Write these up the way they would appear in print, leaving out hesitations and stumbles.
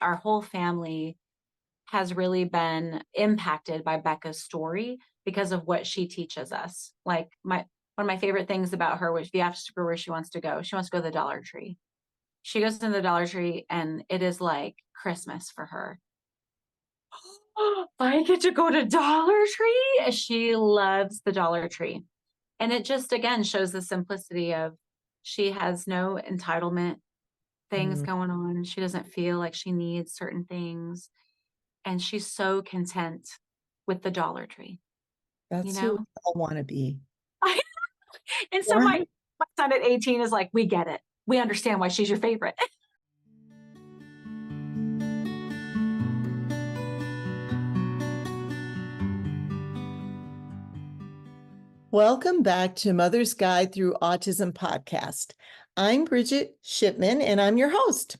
Our whole family has really been impacted by Bekah's story because of what she teaches us. Like one of my favorite things about her, which if you ask her where she wants to go to the Dollar Tree. She goes to the Dollar Tree and it is like Christmas for her. I get to go to Dollar Tree. She loves the Dollar Tree. And it just, again, shows the simplicity of she has no entitlement things Mm, going on. She doesn't feel like she needs certain things. And she's so content with the Dollar Tree, you that's who we know? all want to be. And so my, Right. my son at 18 is like, we get it. We understand why she's your favorite. Welcome back to Mother's Guide Through Autism podcast. I'm Bridget Shipman, and I'm your host.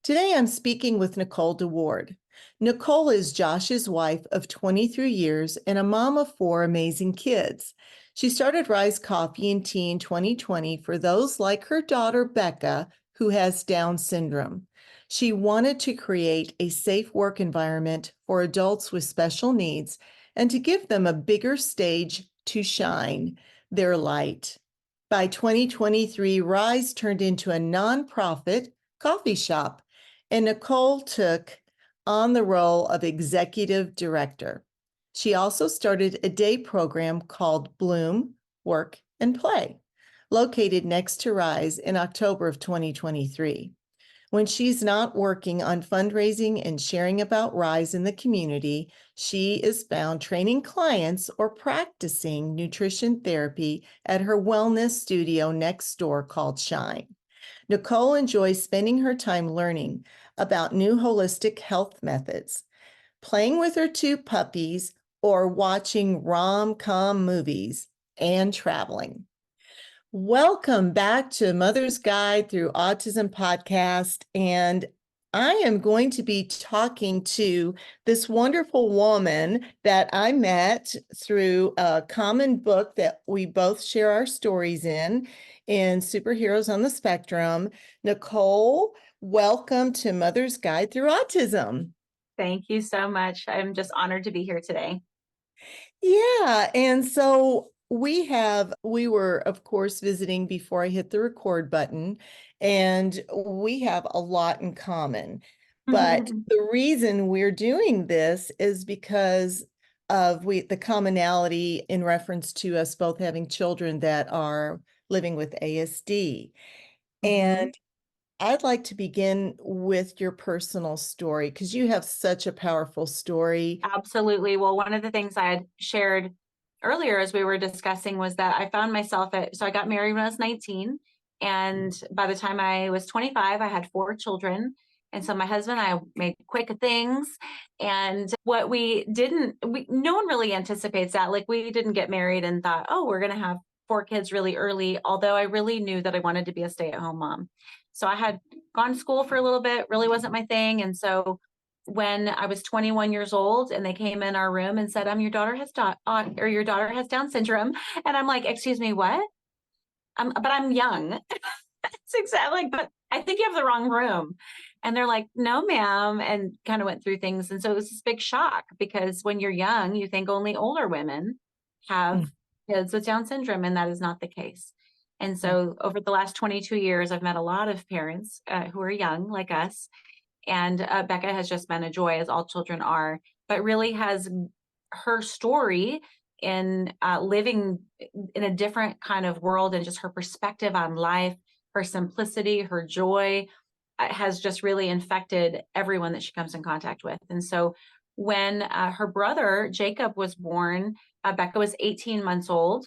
Today, I'm speaking with Nicole DeWard. Nicole is Josh's wife of 23 years and a mom of 4 amazing kids. She started Rise Coffee and Tea in 2020 for those like her daughter, Bekah, who has Down syndrome. She wanted to create a safe work environment for adults with special needs and to give them a bigger stage to shine their light. By 2023, Rise turned into a nonprofit coffee shop, and Nicole took on the role of executive director. She also started a day program called Bloom, Work, and Play, located next to Rise in October of 2023. When she's not working on fundraising and sharing about Rise in the community, she is found training clients or practicing nutrition therapy at her wellness studio next door called Shine. Nicole enjoys spending her time learning about new holistic health methods, playing with her 2 puppies, or watching rom-com movies and traveling. Welcome back to Mother's Guide Through Autism podcast. And I am going to be talking to this wonderful woman that I met through a common book that we both share our stories in Superheroes on the Spectrum. Nicole, welcome to Mother's Guide Through Autism. Thank you so much. I'm just honored to be here today. Yeah, and so we were, of course, visiting before I hit the record button, and we have a lot in common. But the reason we're doing this is because of the commonality in reference to us both having children that are living with ASD. Mhm. And I'd like to begin with your personal story because you have such a powerful story. Absolutely. Well, one of the things I had shared earlier as we were discussing was that I found myself so I got married when I was 19. And by the time I was 25, I had 4 children. And so my husband and I made quick things. And what no one really anticipates that. Like we didn't get married and thought, oh, we're going to have 4 kids really early. Although I really knew that I wanted to be a stay-at-home mom. So I had gone to school for a little bit, really wasn't my thing. And so when I was 21 years old and they came in our room and said, your daughter has your daughter has Down syndrome. And I'm like, excuse me, what? But I'm young. It's exactly like, but I think you have the wrong room. And they're like, no, ma'am. And kind of went through things. And so it was this big shock because when you're young, you think only older women have Mm. kids with Down syndrome. And that is not the case. And so over the last 22 years, I've met a lot of parents who are young like us. And Bekah has just been a joy, as all children are, but really has her story in living in a different kind of world and just her perspective on life, her simplicity, her joy has just really infected everyone that she comes in contact with. And so when her brother, Jacob, was born, Bekah was 18 months old.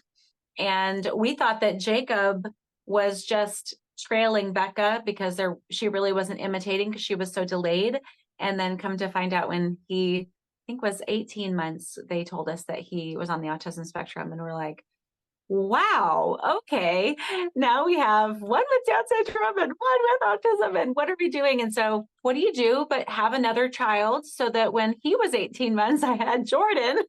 And we thought that Jacob was just trailing Bekah because she really wasn't imitating because she was so delayed. And then come to find out when he, I think was 18 months, they told us that he was on the autism spectrum. And we're like, wow, okay. Now we have one with Down syndrome and one with autism. And what are we doing? And so what do you do but have another child so that when he was 18 months, I had Jordan.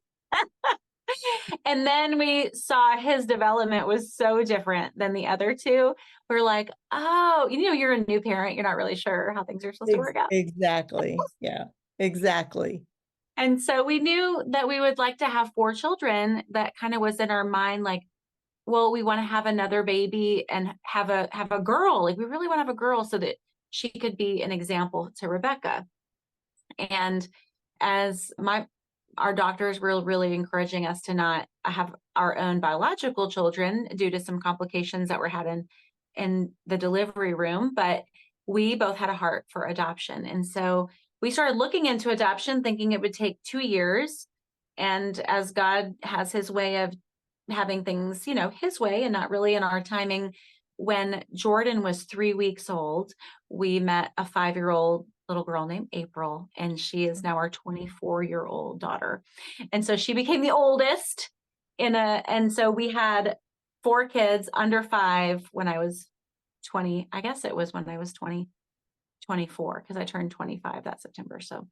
And then we saw his development was so different than the other two. We're like, oh, you're a new parent. You're not really sure how things are supposed to work out. Exactly. Yeah, exactly. And so we knew that we would like to have 4 children. That kind of was in our mind, like, well, we want to have another baby and have a girl. Like we really want to have a girl so that she could be an example to Rebecca. And as our doctors were really encouraging us to not have our own biological children due to some complications that were had in the delivery room, but we both had a heart for adoption. And so we started looking into adoption, thinking it would take 2 years. And as God has his way of having things, his way and not really in our timing, when Jordan was 3 weeks old, we met a 5-year-old little girl named April, and she is now our 24-year-old daughter. And so she became the oldest and so we had 4 kids under 5 when I was 20. I guess it was when I was 24, because I turned 25 that September. So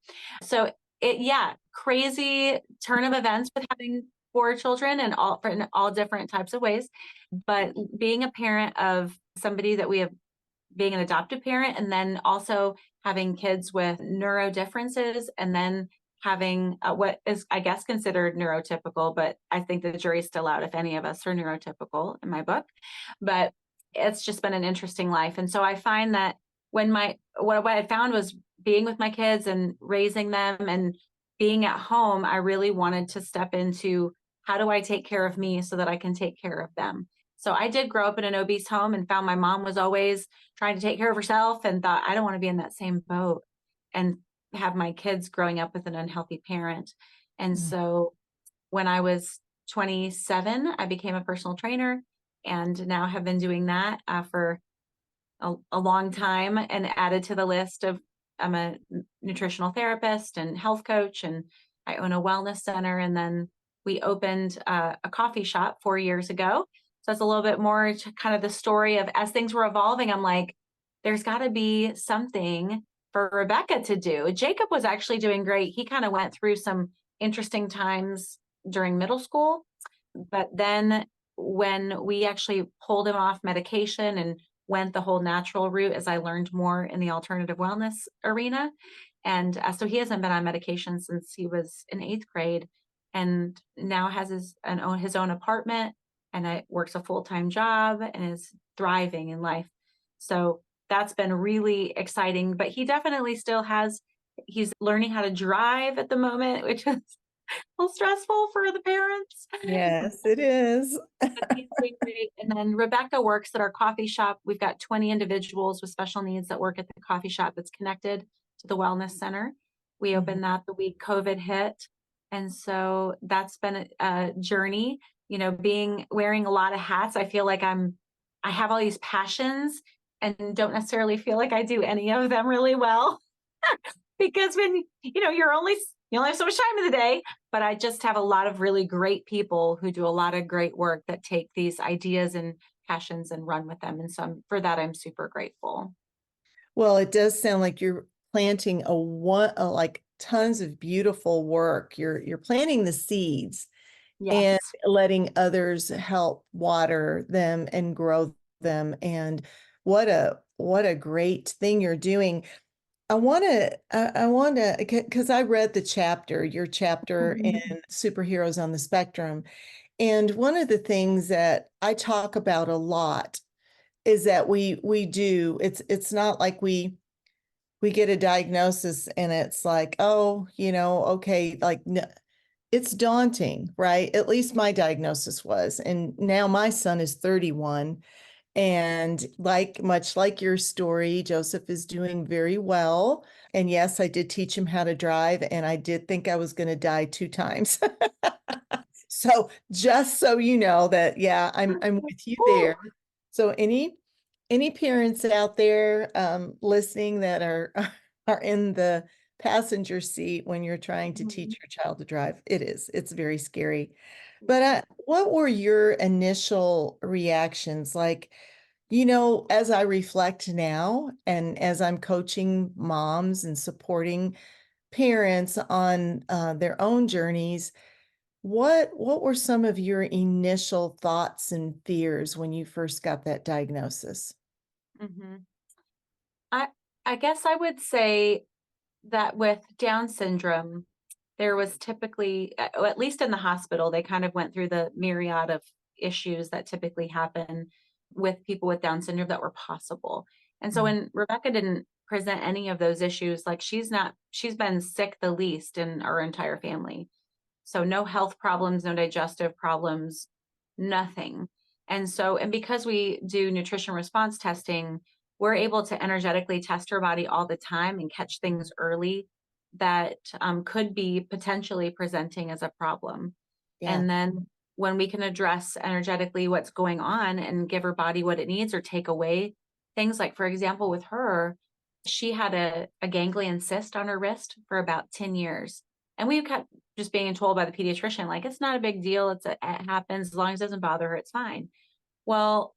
crazy turn of events with having 4 children and in all different types of ways. But being a parent of somebody that we have, being an adoptive parent, and then also having kids with neuro differences, and then having what is, I guess, considered neurotypical, but I think the jury's still out if any of us are neurotypical in my book. But it's just been an interesting life. And so I find that when what I found was being with my kids and raising them and being at home, I really wanted to step into how do I take care of me so that I can take care of them. So I did grow up in an obese home and found my mom was always trying to take care of herself and thought, I don't want to be in that same boat and have my kids growing up with an unhealthy parent. And so when I was 27, I became a personal trainer and now have been doing that for a long time, and added to the list of I'm a nutritional therapist and health coach, and I own a wellness center. And then we opened a coffee shop 4 years ago. So that's a little bit more to kind of the story of as things were evolving. I'm like, there's got to be something for Rebecca to do. Jacob was actually doing great. He kind of went through some interesting times during middle school, but then when we actually pulled him off medication and went the whole natural route, as I learned more in the alternative wellness arena. And so he hasn't been on medication since he was in 8th grade, and now has his own apartment, and works a full-time job and is thriving in life. So that's been really exciting, but he definitely he's learning how to drive at the moment, which is a little stressful for the parents. Yes, it is. He's doing great. And then Rebecca works at our coffee shop. We've got 20 individuals with special needs that work at the coffee shop that's connected to the wellness center. We opened that the week COVID hit. And so that's been a journey, wearing a lot of hats. I feel like I have all these passions and don't necessarily feel like I do any of them really well. Because when, you only have so much time in the day, but I just have a lot of really great people who do a lot of great work that take these ideas and passions and run with them. And so for that, I'm super grateful. Well, it does sound like you're planting like tons of beautiful work. You're planting the seeds and Yes. letting others help water them and grow them. And what a great thing you're doing. I want to, because I read your chapter in Superheroes on the Spectrum. And one of the things that I talk about a lot is that it's not like we get a diagnosis and it's like, oh, okay, like, no, it's daunting, right? At least my diagnosis was. And now my son is 31. And much like your story, Joseph is doing very well. And yes, I did teach him how to drive, and I did think I was going to die 2 times. So just so you know that, yeah, I'm with you there. So any parents out there listening that are in the passenger seat when you're trying to teach your child to drive, it's very scary. But what were your initial reactions? Like, as I reflect now and as I'm coaching moms and supporting parents on their own journeys, What were some of your initial thoughts and fears when you first got that diagnosis? Mhm. I I guess I would say that with Down syndrome, there was typically, at least in the hospital, they kind of went through the myriad of issues that typically happen with people with Down syndrome that were possible. And so Mm. when Rebecca didn't present any of those issues, like she's been sick the least in our entire family. So no health problems, no digestive problems, nothing. And because we do nutrition response testing, we're able to energetically test her body all the time and catch things early that could be potentially presenting as a problem. Yeah. And then when we can address energetically what's going on and give her body what it needs or take away things like, for example, with her, she had a ganglion cyst on her wrist for about 10 years. And we kept just being told by the pediatrician, like, it's not a big deal. It happens as long as it doesn't bother her, it's fine. Well,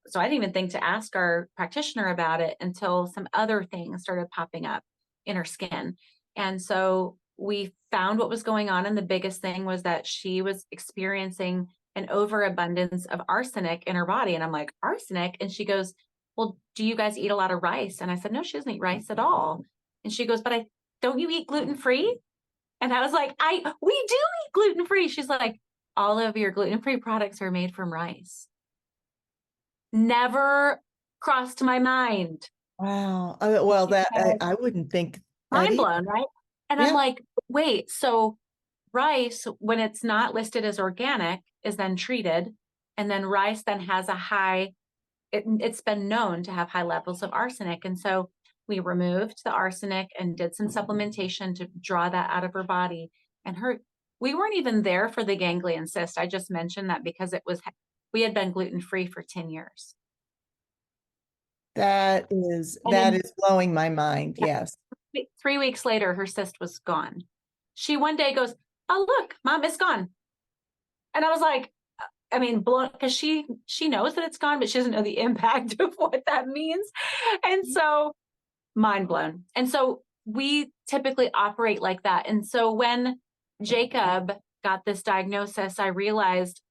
so I didn't even think to ask our practitioner about it until some other things started popping up in her skin. And so we found what was going on. And the biggest thing was that she was experiencing an overabundance of arsenic in her body. And I'm like, arsenic? And she goes, well, do you guys eat a lot of rice? And I said, no, she doesn't eat rice at all. And she goes, but don't you eat gluten free? And I was like, we do eat gluten free. She's like, all of your gluten free products are made from rice. Never crossed my mind. Wow. Well, She said, I wouldn't think that mind either. blown, right? And I'm Yeah. like, wait, so rice, when it's not listed as organic, is then treated. And then rice then has it's been known to have high levels of arsenic. And so we removed the arsenic and did some supplementation to draw that out of her body. And we weren't even there for the ganglion cyst. I just mentioned that because we had been gluten free for 10 years. And That then is blowing my mind. yeah, Yes. 3 weeks later, her cyst was gone. She one day goes, oh, look, mom, it's gone. And I was like, I mean, blown, because she knows that it's gone, but she doesn't know the impact of what that means. And so mind blown. And so we typically operate like that. And so when Jacob got this diagnosis, I realized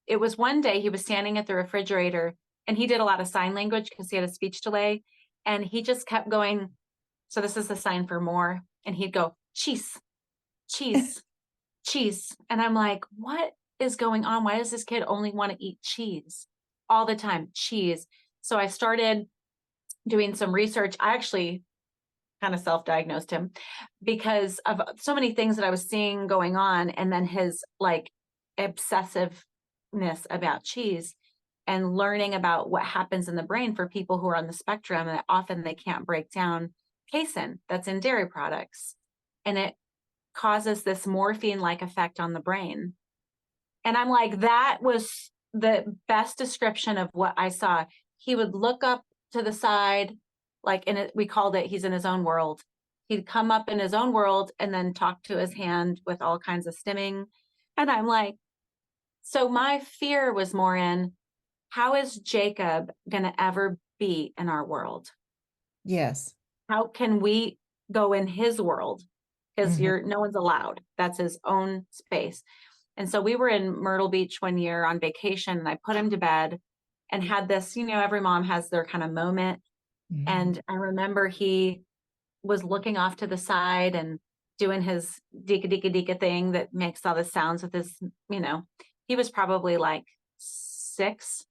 it was one day he was standing at the refrigerator and he did a lot of sign language because he had a speech delay. And he just kept going. So this is the sign for more. And he'd go, cheese, cheese, cheese. And I'm like, what is going on? Why does this kid only want to eat cheese all the time? Cheese. So I started doing some research. I actually kind of self-diagnosed him because of so many things that I was seeing going on. And then his like obsessiveness about cheese and learning about what happens in the brain for people who are on the spectrum, and often they can't break down casein that's in dairy products. And it causes this morphine-like effect on the brain. And I'm like, that was the best description of what I saw. He would look up to the side, like we called it, he's in his own world. He'd come up in his own world and then talk to his hand with all kinds of stimming. And I'm like, so my fear was more in, how is Jacob going to ever be in our world? Yes. How can we go in his world? Because Mhm. no one's allowed. That's his own space. And so we were in Myrtle Beach one year on vacation, and I put him to bed and had this, every mom has their kind of moment. Mhm. And I remember he was looking off to the side and doing his dika dika dika thing that makes all the sounds with his, he was probably like 6.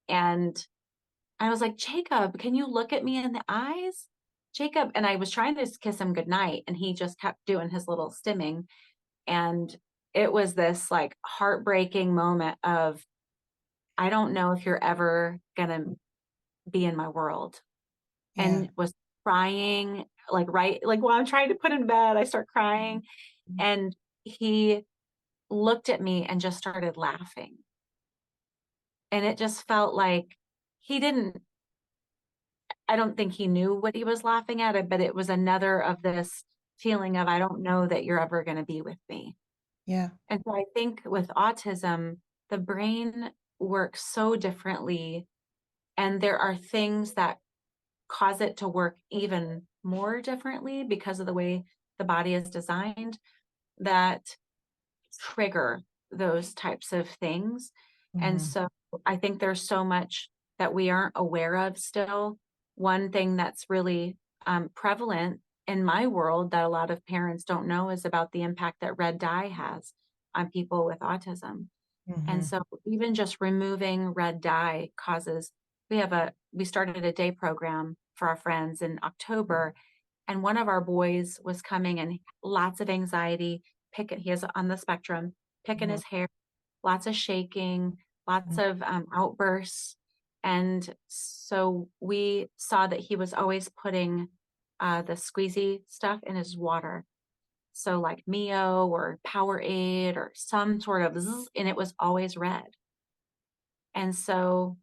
And I was like, Jacob, can you look at me in the eyes? Jacob. And I was trying to kiss him goodnight, and he just kept doing his little stimming. And it was this like heartbreaking moment of, I don't know if you're ever going to be in my world. Yeah. And was crying, like, right, like while I'm trying to put him to bed, I start crying. And he looked at me and just started laughing. And it just felt like he didn't, I don't think he knew what he was laughing at, but it was another of this feeling of, I don't know that you're ever going to be with me. Yeah. And so I think with autism, the brain works so differently. And there are things that cause it to work even more differently because of the way the body is designed, that trigger those types of things. And Mhm. so I think there's so much that we aren't aware of still. One thing that's really prevalent in my world that a lot of parents don't know is about the impact that red dye has on people with autism. And Mhm. so even just removing red dye causes, we started a day program for our friends in October, and one of our boys was coming and lots of anxiety, he is on the spectrum, picking Mhm. his hair, lots of shaking, lots Mhm. of outbursts. And so we saw that he was always putting the squeezy stuff in his water. So like Mio or Powerade or some sort of zzz, and it was always red. And so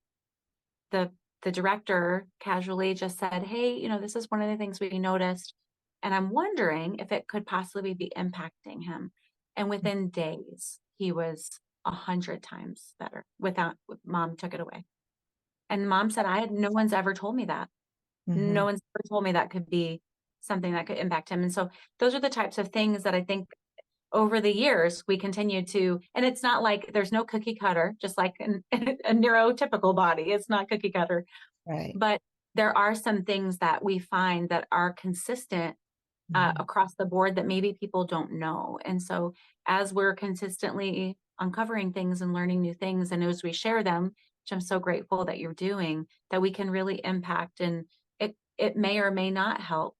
the the director casually just said, "Hey, this is one of the things we noticed, and I'm wondering if it could possibly be impacting him." And within days, he was 100 times better. Mom took it away, and mom said, no one's ever told me that. No Mhm. one's ever told me that could be something that could impact him." And so those are the types of things that I think over the years we continue to, and it's not like there's no cookie cutter, just like a neurotypical body. It's not cookie cutter, Right. but there are some things that we find that are consistent Mhm. across the board that maybe people don't know. And so as we're consistently uncovering things and learning new things, and as we share them, which I'm so grateful that you're doing, that we can really impact, and it may or may not help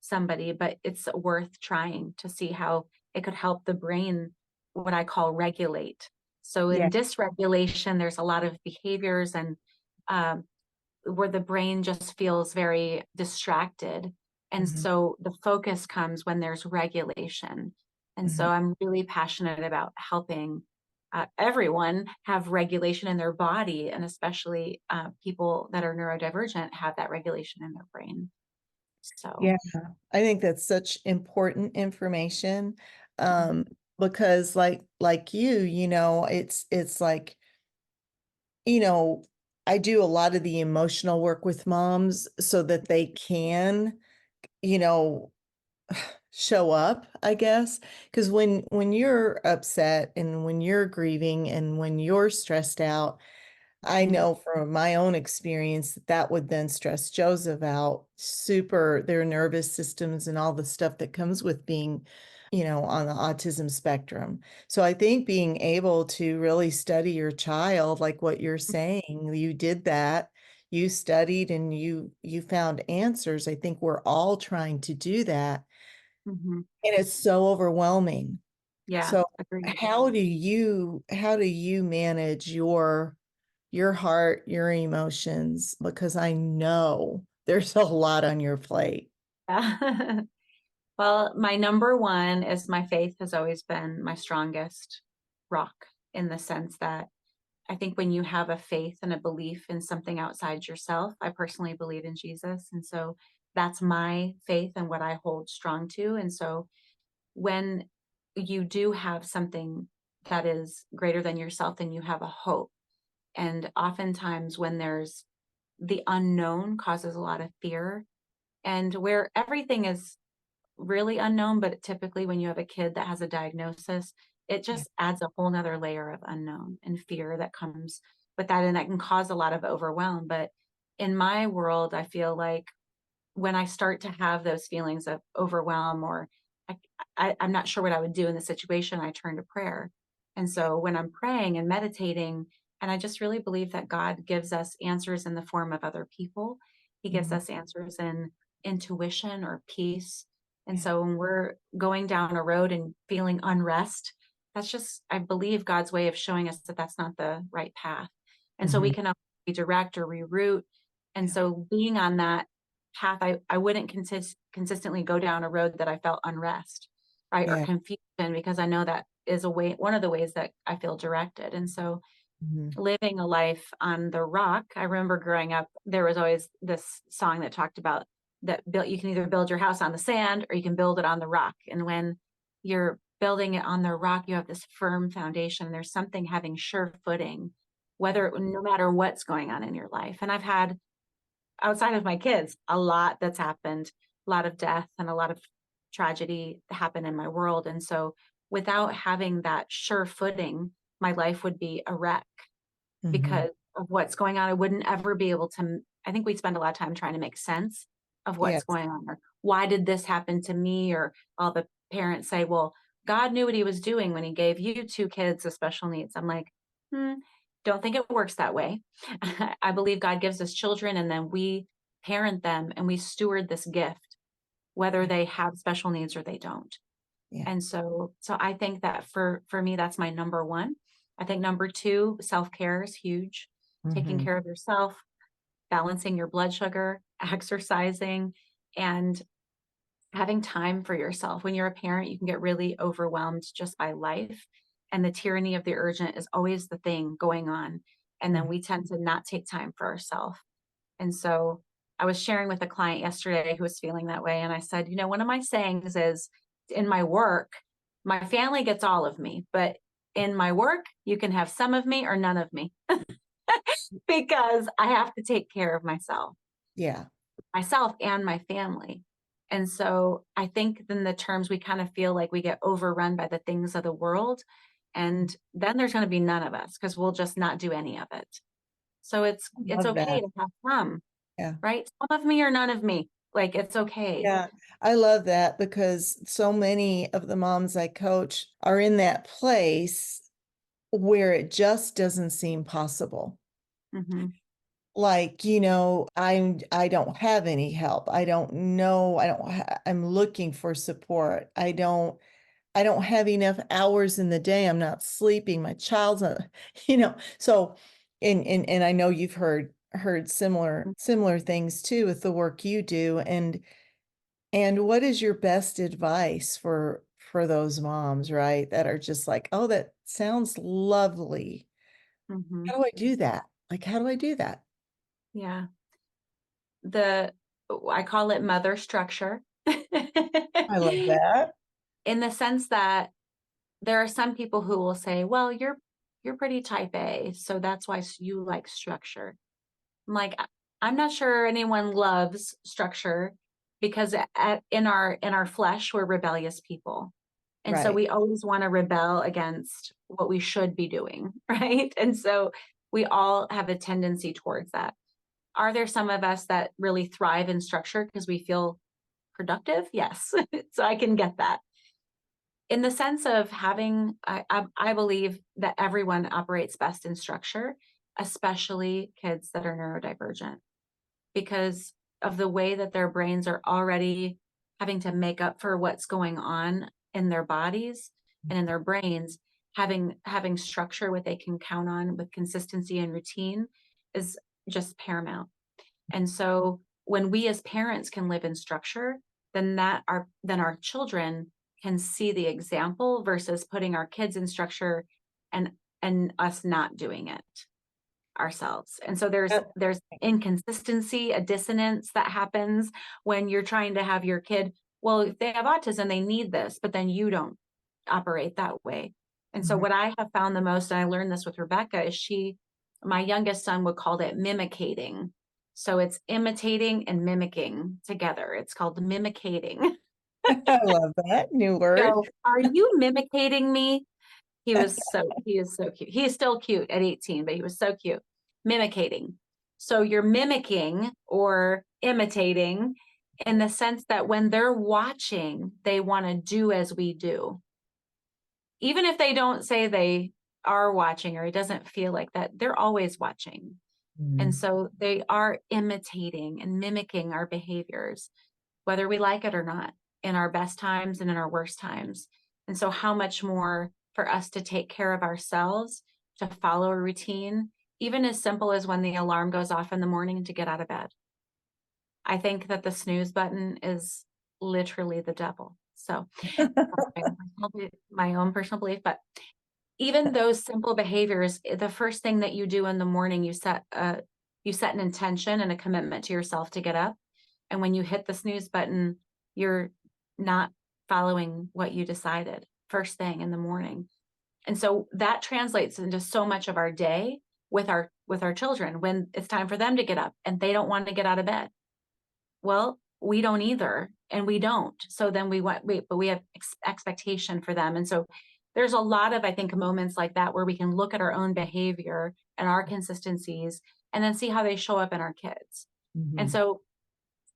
somebody, but it's worth trying to see how it could help the brain, what I call regulate. So Yeah. in dysregulation, there's a lot of behaviors and um, where the brain just feels very distracted. And Mhm. so the focus comes when there's regulation. And so Mhm. I'm really passionate about helping everyone have regulation in their body, and especially people that are neurodivergent have that regulation in their brain. So, Yeah. I think that's such important information. mhm, Um, because like it's like, you know, I do a lot of the emotional work with moms so that they can, you know, show up, I guess. Because when you're upset and when you're grieving and when you're stressed out, I mhm, know from my own experience that that would then stress Joseph out super, their nervous systems and all the stuff that comes with being, on the autism spectrum. So I think being able to really study your child, like what you're saying, you did that, you studied and you found answers. I think we're all trying to do that. mhm. And it's so overwhelming. Yeah, So agreed. how do you manage your heart, your emotions, because I know there's a lot on your plate. Yeah. Well, my number one is my faith has always been my strongest rock, in the sense that I think when you have a faith and a belief in something outside yourself, I personally believe in Jesus. And so that's my faith and what I hold strong to. And so when you do have something that is greater than yourself, then you have a hope. And oftentimes when there's the unknown causes a lot of fear, and where everything is really unknown, but typically when you have a kid that has a diagnosis, it Yeah. just adds a whole nother layer of unknown and fear that comes with that. And that can cause a lot of overwhelm. But in my world, I feel like when I start to have those feelings of overwhelm, or I'm not sure what I would do in the situation, I turn to prayer. And so when I'm praying and meditating, and I just really believe that God gives us answers in the form of other people, He gives Mhm. us answers in intuition or peace. And Yeah. so when we're going down a road and feeling unrest, that's just, I believe, God's way of showing us that that's not the right path. And so we Mhm. can redirect or reroute. And Yeah. so being on that path, I wouldn't consistently go down a road that I felt unrest, right, or Yeah. confusion, because I know that is one of the ways that I feel directed. And so Mhm. living a life on the rock, I remember growing up, there was always this song that talked about that you can either build your house on the sand or you can build it on the rock. And when you're building it on the rock, you have this firm foundation. There's something having sure footing, Yeah. no matter what's going on in your life. And I've had, outside of my kids, a lot that's happened, a lot of death and a lot of tragedy happen in my world. And so without having that sure footing, my life would be a wreck Mhm. because of what's going on. I wouldn't ever be able to, I think we spend a lot of time trying to make sense of what's Yes. going on, or why did this happen to me? Or all the parents say, well, God knew what he was doing when he gave you two kids with special needs. I'm like, don't think it works that way. I believe God gives us children and then we parent them and we steward this gift, whether they have special needs or they don't. Yeah. And so I think that for me, that's my number one. I think number two, self-care is huge. Taking Mhm. care of yourself, balancing your blood sugar, exercising, and having time for yourself. When you're a parent, you can get really overwhelmed just by life. And the tyranny of the urgent is always the thing going on. And then Mhm. we tend to not take time for ourselves. And so I was sharing with a client yesterday who was feeling that way. And I said, one of my sayings is, in my work, my family gets all of me, but in my work, you can have some of me or none of me because I have to take care of Yeah. myself and my family. And so I think in the terms we kind of feel like we get overrun by the things of the world. And then there's going to be none of us because we'll just not do any of it. So I it's love okay that. to have some, Yeah. right? Some of me or none of me. Like it's okay. Yeah, I love that because so many of the moms I coach are in that place where it just doesn't seem possible. Hmm. Like, I don't have any help. I don't know. I'm looking for support. I don't have enough hours in the day. I'm not sleeping. My child's not, so and I know you've heard similar things too with the work you do. And what is your best advice for those moms, right? That are just like, oh, that sounds lovely. Hmm. How do I do that? Like, how do I do that? Yeah. I call it mother structure. I love that. In the sense that there are some people who will say, well, you're pretty type A, so that's why you like structure. I'm like, I'm not sure anyone loves structure because in our flesh, we're rebellious people. And so Right. we always want to rebel against what we should be doing, right? And so we all have a tendency towards that. Are there some of us that really thrive in structure because we feel productive? Yes. So I can get that. In the sense of I believe that everyone operates best in structure, especially kids that are neurodivergent, because of the way that their brains are already having to make up for what's going on in their bodies and in their brains. Having structure, what they can count on with consistency and routine, is just paramount. And so when we as parents can live in structure, then our children can see the example versus putting our kids in structure and us not doing it ourselves. And so there's That- there's inconsistency, a dissonance that happens when you're trying to have your kid, well, if they have autism, they need this, but then you don't operate that way. And so Mhm. what I have found the most, and I learned this with Rebekah, is my youngest son would call it mimicating. So it's imitating and mimicking together. It's called mimicating. I love that new word. So are you mimicating me? He is so cute. He is still cute at 18, but he was so cute. Mimicating. So you're mimicking or imitating in the sense that when they're watching, they want to do as we do. Even if they don't say they are watching or it doesn't feel like that, they're always watching. And Mhm. so they are imitating and mimicking our behaviors, whether we like it or not, in our best times and in our worst times. And so, how much more for us to take care of ourselves, to follow a routine, even as simple as when the alarm goes off in the morning to get out of bed. I think that the snooze button is literally the devil. So, that's my own personal belief. But even those simple behaviors, the first thing that you do in the morning, you set an intention and a commitment to yourself to get up. And when you hit the snooze button, you're not following what you decided first thing in the morning. And so that translates into so much of our day with our children when it's time for them to get up and they don't want to get out of bed. Well, we don't either. and we don't. So then but we have expectation for them. And so there's a lot of, I think, moments like that where we can look at our own behavior and our consistencies and then see how they show up in our kids. And so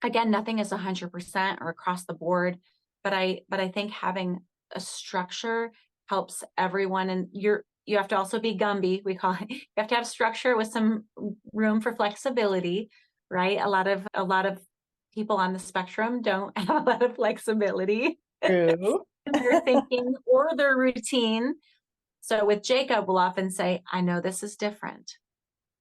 again, nothing is 100% or across the board, but I think having a structure helps everyone. And you have to also be Gumby, we call it. You have to have structure with some room for flexibility, right? A lot of people on the spectrum don't have a lot of flexibility True. in their thinking or their routine. So with Jacob, we'll often say, I know this is different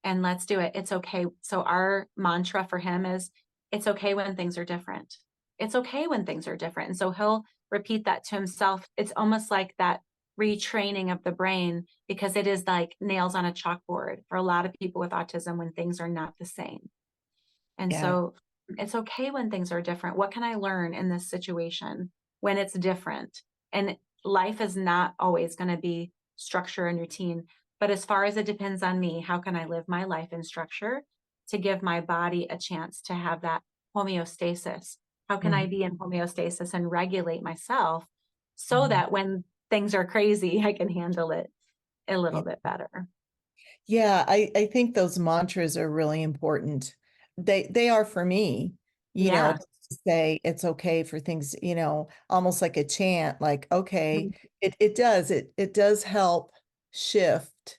and let's do it. It's okay. So our mantra for him is, it's okay when things are different. It's okay when things are different. And so he'll repeat that to himself. It's almost like that retraining of the brain, because it is like nails on a chalkboard for a lot of people with autism when things are not the same. And Yeah. so it's okay when things are different. What can I learn in this situation when it's different? And life is not always going to be structure and routine. But as far as it depends on me, how can I live my life in structure to give my body a chance to have that homeostasis? How can I be in homeostasis and regulate myself so that when things are crazy, I can handle it a little bit better? Yeah, I think those mantras are really important. They are for me, Yeah. to say it's okay for things, almost like a chant, like, okay, it does help shift,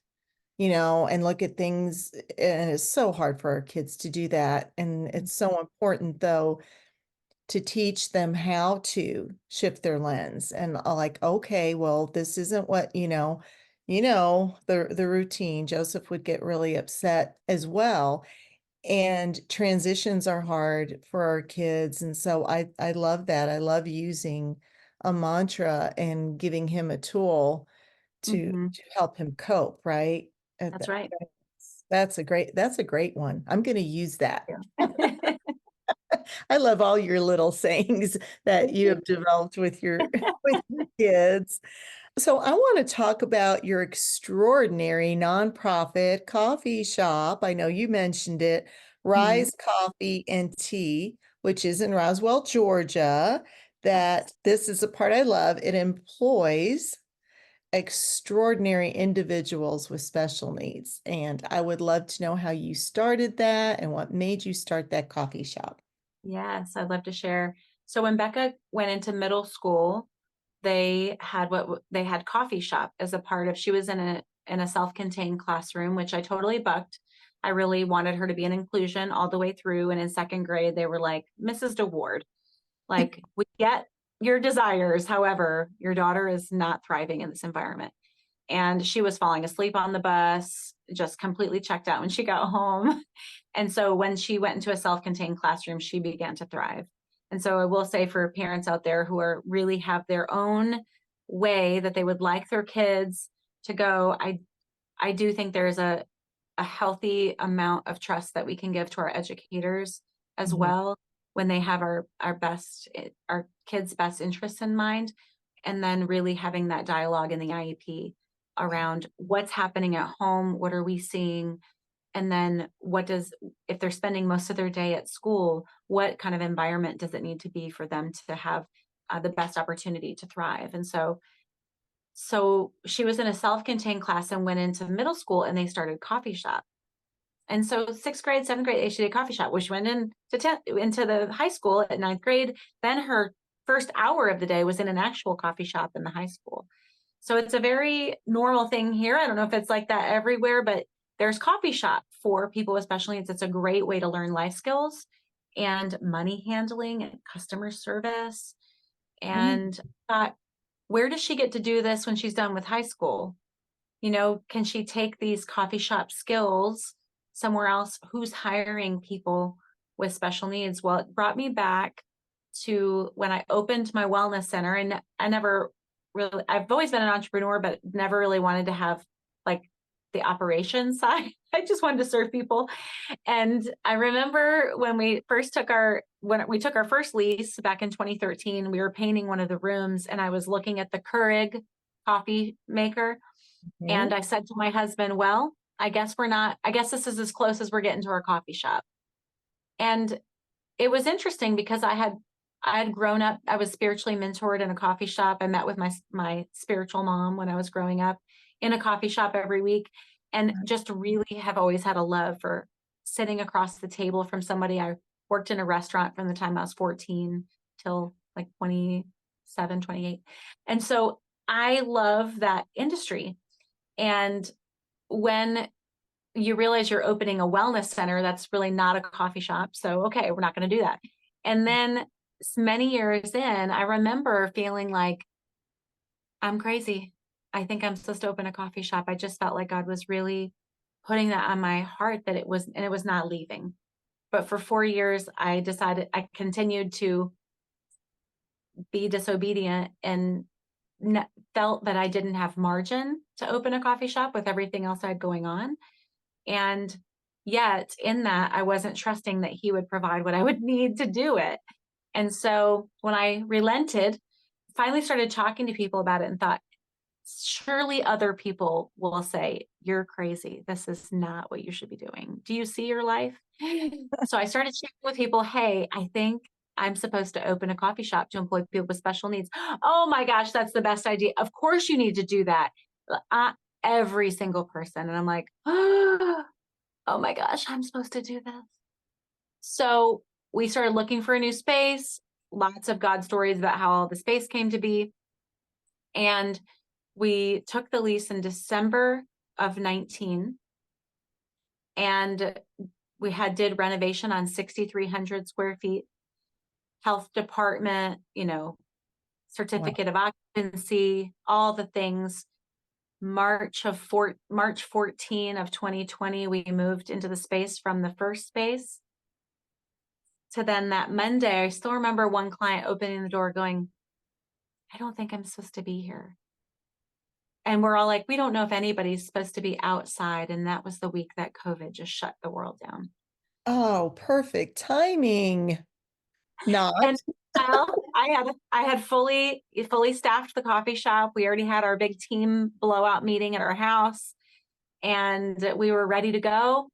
and look at things. And it's so hard for our kids to do that. And it's so important though to teach them how to shift their lens and like, okay, well, this isn't what, the routine. Joseph would get really upset as well. And transitions are hard for our kids. And so I love that. I love using a mantra and giving him a tool to help him cope, right? That's right. That's a great one. I'm going to use that. Yeah. I love all your little sayings that you have developed with your with your kids. So I want to talk about your extraordinary nonprofit coffee shop. I know you mentioned it, Mhm. Rise Coffee and Tea, which is in Roswell, Georgia. That this is a part I love. It employs extraordinary individuals with special needs. And I would love to know how you started that and what made you start that coffee shop. Yes, I'd love to share. So when Bekah went into middle school, they had coffee shop as a part of. She was in a self-contained classroom, which I totally bucked. I really wanted her to be an inclusion all the way through. And in second grade, they were like, Mrs. DeWard, like, we get your desires. However, your daughter is not thriving in this environment. And she was falling asleep on the bus, just completely checked out when she got home. And so when she went into a self-contained classroom, she began to thrive. And so I will say, for parents out there who are really have their own way that they would like their kids to go, I do think there's a healthy amount of trust that we can give to our educators as Mhm. well, when they have our kids' best interests in mind, and then really having that dialogue in the IEP around what's happening at home, what are we seeing, and then if they're spending most of their day at school, what kind of environment does it need to be for them to have the best opportunity to thrive? And so she was in a self-contained class and went into middle school, and they started coffee shop. And so sixth grade, seventh grade, she did coffee shop, which went into the high school at ninth grade. Then her first hour of the day was in an actual coffee shop in the high school. So it's a very normal thing here. I don't know if it's like that everywhere, but there's coffee shop for people with special needs. It's a great way to learn life skills and money handling and customer service. And thought, where does she get to do this when she's done with high school? Can she take these coffee shop skills somewhere else? Who's hiring people with special needs? Well, it brought me back to when I opened my wellness center, and I've always been an entrepreneur, but never really wanted to have like the operations side. I just wanted to serve people. And I remember when we took our first lease back in 2013, we were painting one of the rooms, and I was looking at the Keurig coffee maker. And I said to my husband, well, I guess this is as close as we're getting to our coffee shop. And it was interesting because I had I had grown up, I was spiritually mentored in a coffee shop. I met with my spiritual mom when I was growing up in a coffee shop every week, and just really have always had a love for sitting across the table from somebody. I worked in a restaurant from the time I was 14 till like 27, 28. And so I love that industry. And when you realize you're opening a wellness center, that's really not a coffee shop. So, okay, we're not going to do that. And then many years in, I remember feeling like I'm crazy. I think I'm supposed to open a coffee shop. I just felt like God was really putting that on my heart, that it was, and it was not leaving. But for 4 years, I continued to be disobedient and felt that I didn't have margin to open a coffee shop with everything else I had going on. And yet in that, I wasn't trusting that he would provide what I would need to do it. And so when I relented, finally started talking to people about it and thought, surely other people will say, you're crazy. This is not what you should be doing. Do you see your life? So I started sharing with people, hey, I think I'm supposed to open a coffee shop to employ people with special needs. Oh my gosh, that's the best idea. Of course you need to do that. Every single person. And I'm like, oh my gosh, I'm supposed to do this. So we started looking for a new space, lots of God stories about how all the space came to be. And we took the lease in December of 19, and we did renovation on 6,300 square feet, health department, certificate of occupancy, all the things. March 14 of 2020, we moved into the space from the first space. To then that Monday, I still remember one client opening the door going, I don't think I'm supposed to be here. And we're all like, we don't know if anybody's supposed to be outside. And that was the week that COVID just shut the world down. Oh, perfect timing. Not. And I had fully staffed the coffee shop. We already had our big team blowout meeting at our house, and we were ready to go.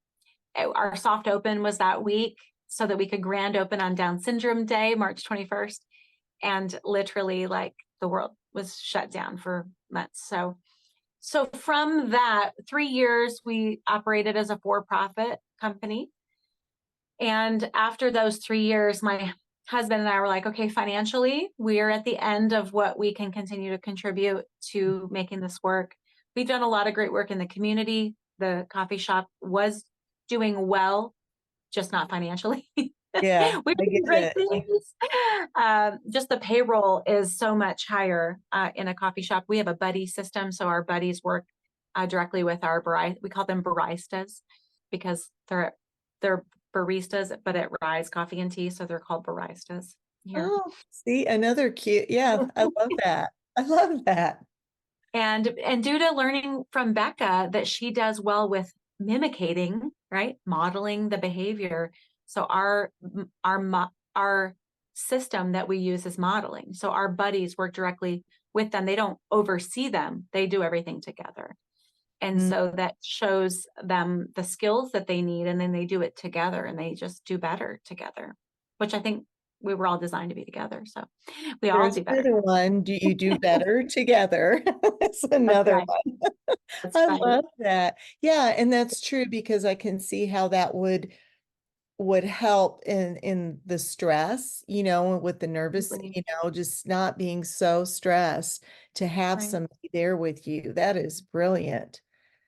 Our soft open was that week so that we could grand open on Down Syndrome Day, March 21st. And literally, like, the world was shut down for months. So from that 3 years, we operated as a for-profit company. And after those 3 years, my husband and I were like, okay, financially, we're at the end of what we can continue to contribute to making this work. We've done a lot of great work in the community. The coffee shop was doing well, just not financially. Yeah, We I do get great it. things. Just the payroll is so much higher in a coffee shop. We have a buddy system, so our buddies work directly with our we call them baristas because they're baristas, but at Rise Coffee and Tea, so they're called baristas here. Oh, see, another cute. Yeah, I love that. I love that. And due to learning from Bekah that she does well with mimicking, right, modeling the behavior. So our system that we use is modeling. So our buddies work directly with them. They don't oversee them. They do everything together. And so that shows them the skills that they need, and then they do it together, and they just do better together, which I think we were all designed to be together. So we all There's do better. another one. Do you do better together? That's another right. one. That's I right. love that. Yeah, and that's true because I can see how that would help in the stress, with the nervous, just not being so stressed, to have Right. somebody there with you. That is brilliant.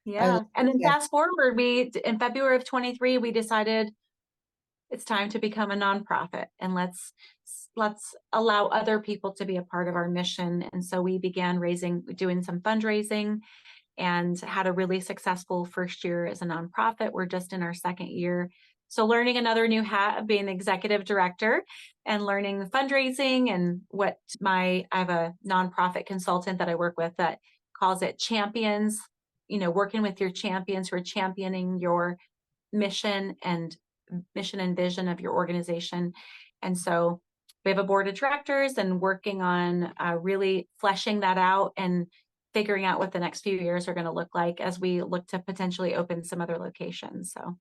I Yeah. love And then that. fast forward, in February of 23, we decided it's time to become a nonprofit, and let's allow other people to be a part of our mission. And so we began doing some fundraising, and had a really successful first year as a nonprofit. We're just in our second year. So learning another new hat of being executive director and learning fundraising, and I have a nonprofit consultant that I work with that calls it champions, working with your champions who are championing your mission and vision of your organization. And so we have a board of directors and working on really fleshing that out and figuring out what the next few years are going to look like as we look to potentially open some other locations. So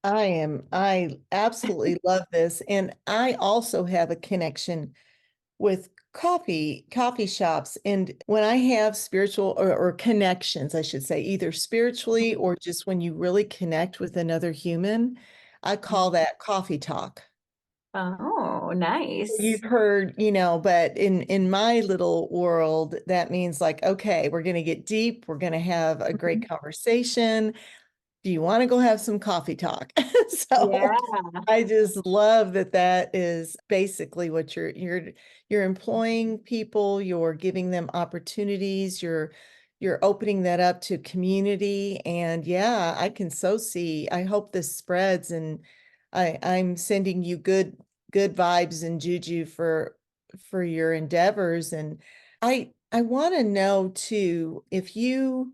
I absolutely love this. And I also have a connection with coffee shops. And when I have spiritual or connections, I should say, either spiritually or just when you really connect with another human, I call that coffee talk. Oh, You've nice. heard, but in my little world, that means like, okay, we're going to get deep. We're going to have a great Mhm. conversation. Do you want to go have some coffee talk? So Yeah. I just love that that is basically what you're employing people, you're giving them opportunities, you're opening that up to community. And yeah, I can so see. I hope this spreads, and I'm sending you good vibes and juju for your endeavors. And I want to know too if you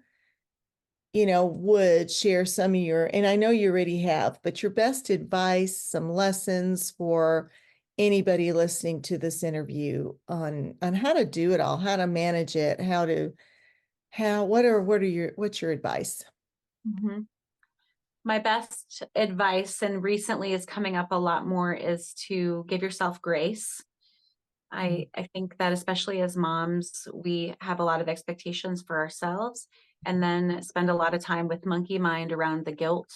would share some of your, and I know you already have, but your best advice, some lessons for anybody listening to this interview on how to do it all, how to manage it, what's your advice? Mhm. My best advice, and recently is coming up a lot more, is to give yourself grace. Mhm. I think that especially as moms, we have a lot of expectations for ourselves and then spend a lot of time with monkey mind around the guilt,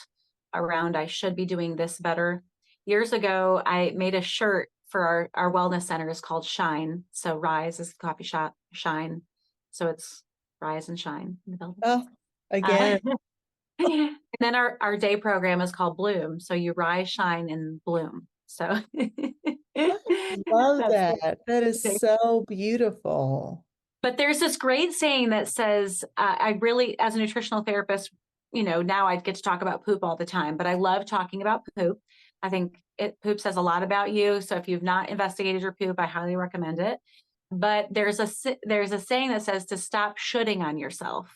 around I should be doing this better. Years ago, I made a shirt for our wellness centers called Shine. So Rise is the coffee shop, Shine. So it's Rise and Shine in the building. Oh, Uh, again, and then our day program is called Bloom. So you rise, shine, and bloom. So I love that's the that. That is day. so beautiful. But there's this great saying that says, I really, as a nutritional therapist, now I get to talk about poop all the time, but I love talking about poop. I think poop says a lot about you. So if you've not investigated your poop, I highly recommend it. But there's a saying that says to stop shooting on yourself.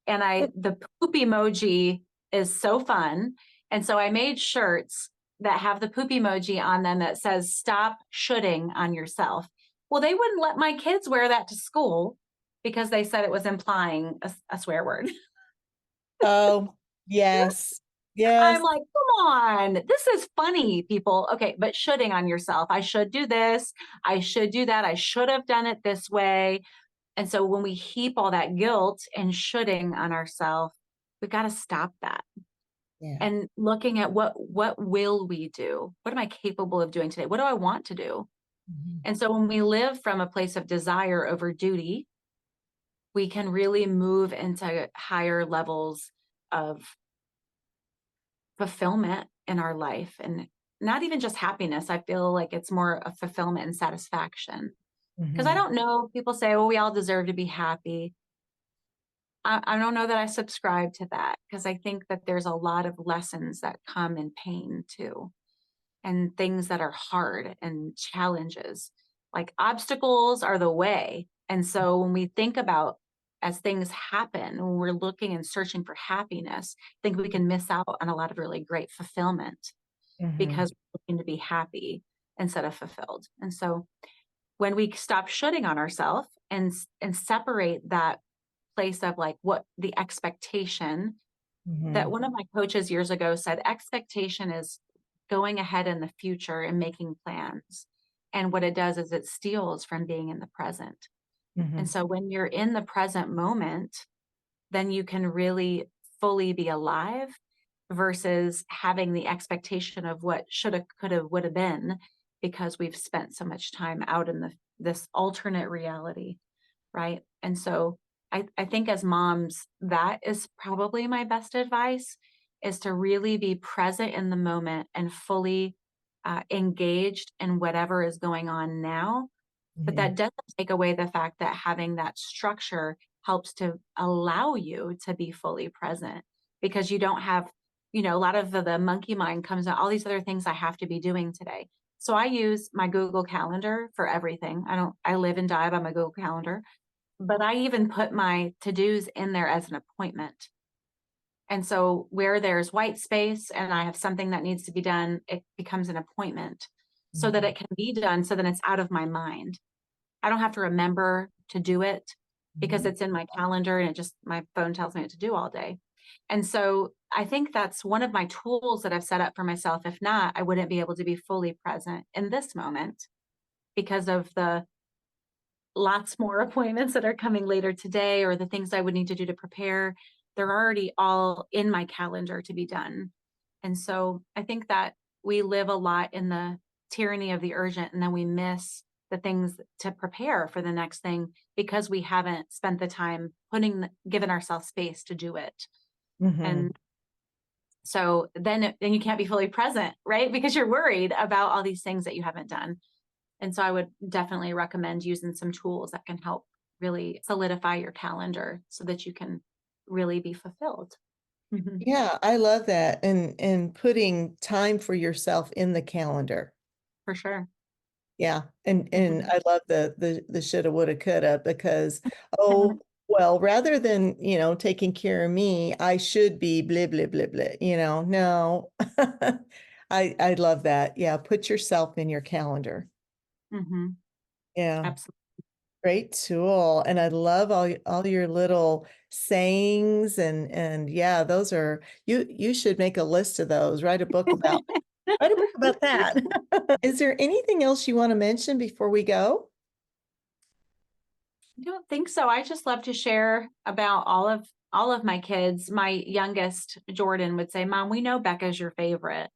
And the poop emoji is so fun. And so I made shirts that have the poop emoji on them that says stop shooting on yourself. Well, they wouldn't let my kids wear that to school because they said it was implying a swear word. Oh, yes. I'm Yes. like, come on, this is funny, people. Okay, but shooting on yourself. I should do this. I should do that. I should have done it this way. And so when we heap all that guilt and shoulding on ourselves, we've got to stop that. Yeah. And looking at what will we do? What am I capable of doing today? What do I want to do? Mhm. And so when we live from a place of desire over duty, we can really move into higher levels of fulfillment in our life, and not even just happiness. I feel like it's more of fulfillment and satisfaction. Because I Mhm. don't know, people say, well, we all deserve to be happy. I don't know that I subscribe to that, because I think that there's a lot of lessons that come in pain too, and things that are hard and challenges. Like obstacles are the way. And so when we think about, as things happen, when we're looking and searching for happiness, I think we can miss out on a lot of really great fulfillment Mhm. because we're looking to be happy instead of fulfilled. And so when we stop shooting on ourselves and separate that place of like what the expectation, that Mhm. one of my coaches years ago said expectation is going ahead in the future and making plans. And what it does is it steals from being in the present. And Mhm. so when you're in the present moment, then you can really fully be alive versus having the expectation of what should have, could have, would have been, because we've spent so much time out in this alternate reality. Right. And so I think as moms, that is probably my best advice, is to really be present in the moment and fully engaged in whatever is going on now. But Mhm. that doesn't take away the fact that having that structure helps to allow you to be fully present, because you don't have, a lot of the monkey mind comes out, all these other things I have to be doing today. So I use my Google Calendar for everything. I live and die by my Google Calendar, but I even put my to-dos in there as an appointment. And so where there's white space and I have something that needs to be done, it becomes an appointment so that Mhm. it can be done, so then it's out of my mind. I don't have to remember to do it because Mhm. it's in my calendar and my phone tells me what to do all day. And so I think that's one of my tools that I've set up for myself. If not, I wouldn't be able to be fully present in this moment because of the lots more appointments that are coming later today, or the things I would need to do to prepare. They're already all in my calendar to be done. And so I think that we live a lot in the tyranny of the urgent, and then we miss the things to prepare for the next thing because we haven't spent the time given ourselves space to do it. Mhm. And so then you can't be fully present, right? Because you're worried about all these things that you haven't done. And so I would definitely recommend using some tools that can help really solidify your calendar so that you can really be fulfilled. Yeah, I love that. And putting time for yourself in the calendar. For sure. Yeah. And Mhm. I love the shoulda, woulda, coulda, because, oh, well, rather than, taking care of me, I should be blah, blah, blah, blah, no. I love that. Yeah, put yourself in your calendar. Mhm. Yeah. Absolutely. Great tool. And I love all your little sayings, and yeah, those are, you should make a list of those, write a book about that. Is there anything else you want to mention before we go? I don't think so. I just love to share about all of my kids. My youngest, Jordan, would say, "Mom, we know Bekah's your favorite."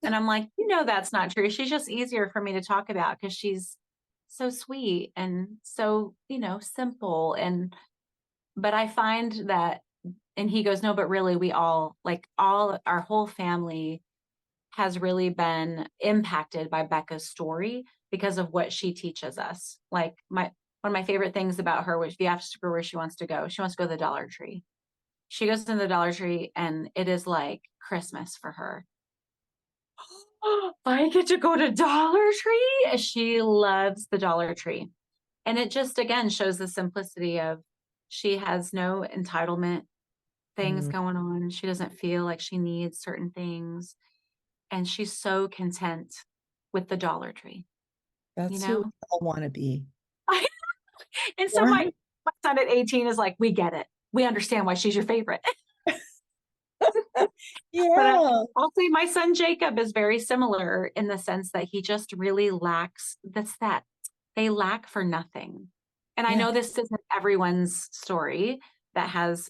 And I'm like, that's not true. She's just easier for me to talk about because she's so sweet and so, simple. But I find that, and he goes, "No, but really, we all, like our whole family has really been impacted by Bekah's story because of what she teaches us." Like one of my favorite things about her, which if you ask her where she wants to go to the Dollar Tree. She goes to the Dollar Tree and it is like Christmas for her. I get to go to Dollar Tree. She loves the Dollar Tree. And it just again shows the simplicity of she has no entitlement things Mm, going on. She doesn't feel like she needs certain things. And she's so content with the Dollar Tree, you that's who we know? all want to be. And so my, Right? my son at 18 is like, we get it. We understand why she's your favorite. But Yeah. I'll say my son Jacob is very similar in the sense that he just really lacks that they lack for nothing. And I Yeah. know this isn't everyone's story that has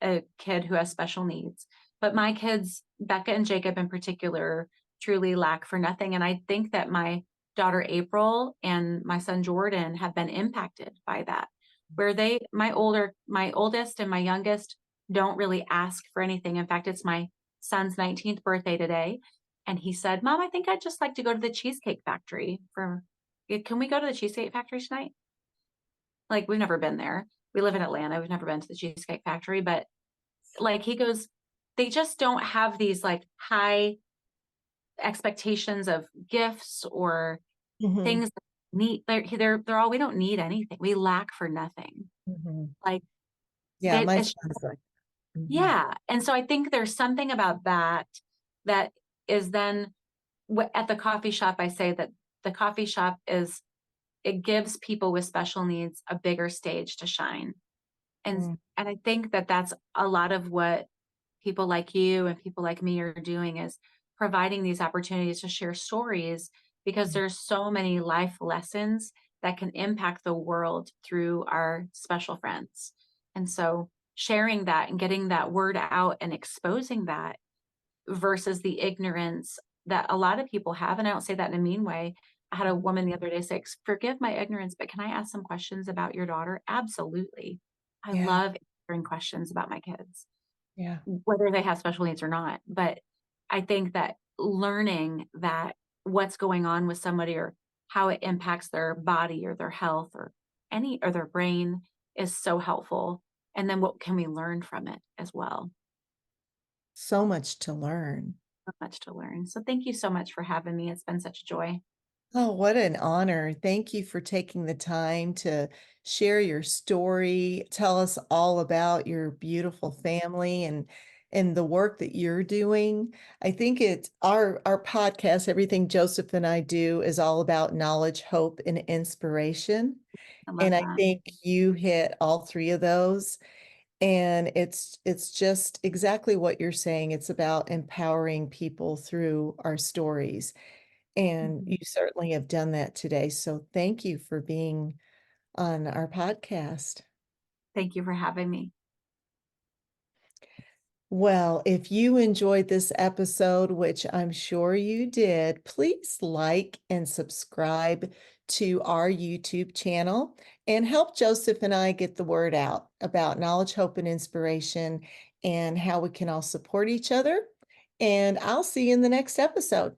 a kid who has special needs, but my kids, Bekah and Jacob in particular, truly lack for nothing. And I think that my daughter April and my son Jordan have been impacted by that, where my oldest and my youngest don't really ask for anything. In fact, it's my son's 19th birthday today. And he said, "Mom, I think I'd just like to go to the Cheesecake Factory can we go to the Cheesecake Factory tonight?" Like, we've never been there. We live in Atlanta. We've never been to the Cheesecake Factory, but like he goes, they just don't have these like high expectations of gifts or Mhm, things that need they're all we don't need anything. We lack for nothing. mhm. Like Yeah, that my it's son's like, mhm, yeah. And so I think there's something about that is then at the coffee shop, I say that the coffee shop it gives people with special needs a bigger stage to shine. And mm, and I think that that's a lot of what people like you and people like me are doing is providing these opportunities to share stories because mm. there's so many life lessons that can impact the world through our special friends. And so sharing that and getting that word out and exposing that versus the ignorance that a lot of people have. And I don't say that in a mean way. I had a woman the other day say, "Forgive my ignorance, but can I ask some questions about your daughter?" Absolutely. I Yeah, love answering questions about my kids, yeah, whether they have special needs or not. But I think that learning that what's going on with somebody or how it impacts their body or their health or their brain is so helpful. And then what can we learn from it as well? so much to learn. So much to learn. So thank you so much for having me. It's been such a joy. Oh, what an honor. Thank you for taking the time to share your story, tell us all about your beautiful family and the work that you're doing. I think it's our podcast, everything Joseph and I do is all about knowledge, hope, and inspiration. I love And I that. think you hit all three of those. And it's just exactly what you're saying. It's about empowering people through our stories. And Mhm. you certainly have done that today. So thank you for being on our podcast. Thank you for having me. Well, if you enjoyed this episode, which I'm sure you did, please like and subscribe to our YouTube channel and help Joseph and I get the word out about knowledge, hope, and inspiration and how we can all support each other. And I'll see you in the next episode.